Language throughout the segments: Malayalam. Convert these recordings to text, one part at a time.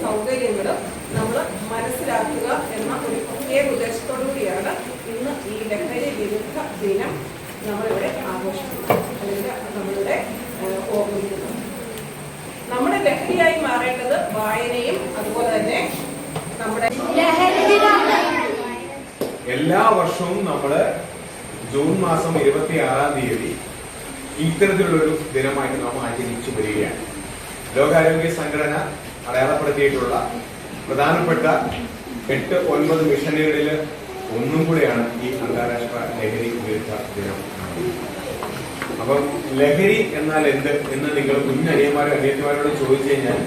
സൗകര്യങ്ങൾ നമ്മൾ മനസ്സിലാക്കുക എന്ന ഒരു പ്രത്യേക ഉദ്ദേശത്തോടു കൂടിയാണ് ഇന്ന് ഈ ലഹരി വിരുദ്ധ ദിനം നമ്മളിവിടെ ആഘോഷിക്കുന്നത്, അല്ലെങ്കിൽ നമ്മളിവിടെ ഓർമ്മിക്കുന്നത്. നമ്മുടെ ലഹരിയായി മാറേണ്ടത് വായനയും അതുപോലെ തന്നെ നമ്മുടെ എല്ലാ വർഷവും നമ്മള് ജൂൺ മാസം 26-ാം തീയതി ഇത്തരത്തിലുള്ളൊരു ദിനമായിട്ട് നാം ആചരിച്ചു വരികയാണ്. ലോകാരോഗ്യ സംഘടന അടയാളപ്പെടുത്തിയിട്ടുള്ള പ്രധാനപ്പെട്ട 8-9 മിഷനുകളിൽ ഒന്നും കൂടെയാണ് ഈ അന്താരാഷ്ട്ര ലഹരി വിരുദ്ധ ദിനം. അപ്പം ലഹരി എന്നാൽ എന്ത് എന്ന് നിങ്ങൾ കുഞ്ഞനിയന്മാരും അനിയത്തിമാരോട് ചോദിച്ചു കഴിഞ്ഞാൽ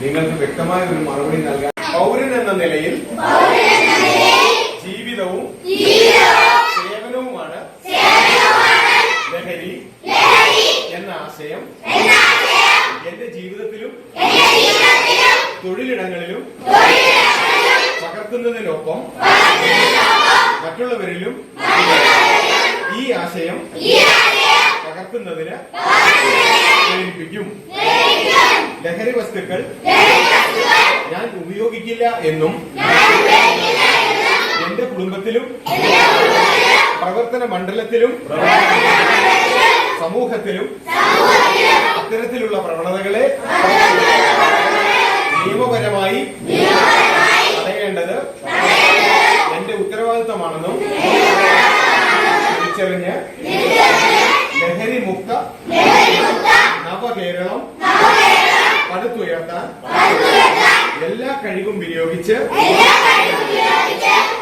നിങ്ങൾക്ക് വ്യക്തമായ ഒരു മറുപടി നൽകാൻ പൗരൻ എന്ന നിലയിൽ ജീവിതവും സേവനവുമാണ് ലഹരി എന്ന ആശയം എന്റെ ജീവിതത്തിലും തൊഴിലിടങ്ങളിലും പകർത്തുന്നതിനൊപ്പം മറ്റുള്ളവരിലും ഈ ആശയം പകർത്തുന്നതിന് പ്രേരിപ്പിക്കും. ലഹരി വസ്തുക്കൾ ഞാൻ ഉപയോഗിക്കില്ല എന്നും എന്റെ കുടുംബത്തിലും പ്രവർത്തന മണ്ഡലത്തിലും സമൂഹത്തിലും അത്തരത്തിലുള്ള പ്രവണതകളെ നിയമപരമായി തടയേണ്ടത് എന്റെ ഉത്തരവാദിത്തമാണെന്നും തിരിച്ചറിഞ്ഞ് ലഹരി മുക്ത നവകേരളം പടുത്തുയർത്താൻ എല്ലാ കഴിവും വിനിയോഗിച്ച്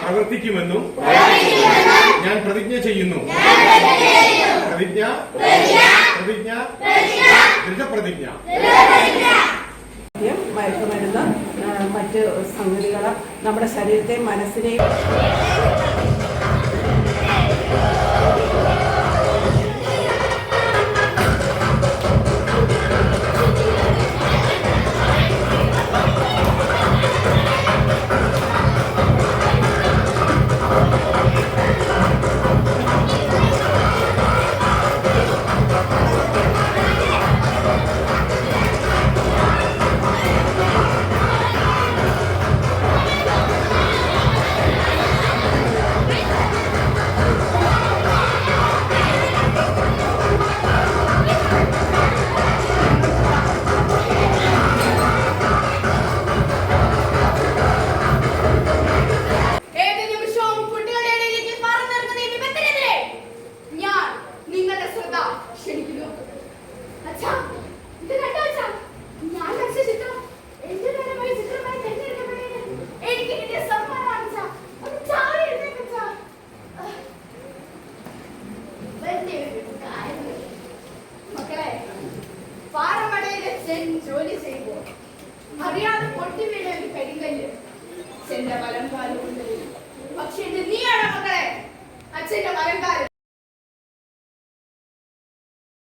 പ്രവർത്തിക്കുമെന്നും ഞാൻ പ്രതിജ്ഞ ചെയ്യുന്നു. ദൃഢപ്രതിജ്ഞ. മയക്കുമരുന്ന് മറ്റ് സംഗതികൾ നമ്മുടെ ശരീരത്തെയും മനസ്സിനെയും ജോലി ചെയ്യുമ്പോൾ അറിയാതെ പൊട്ടി വീണ ഒരു കരിങ്കല്ല് അച്ഛന്റെ വലംകാലം കൊണ്ട്. പക്ഷെ നീയാണ് മക്കളെ അച്ഛന്റെ വലംകാലം.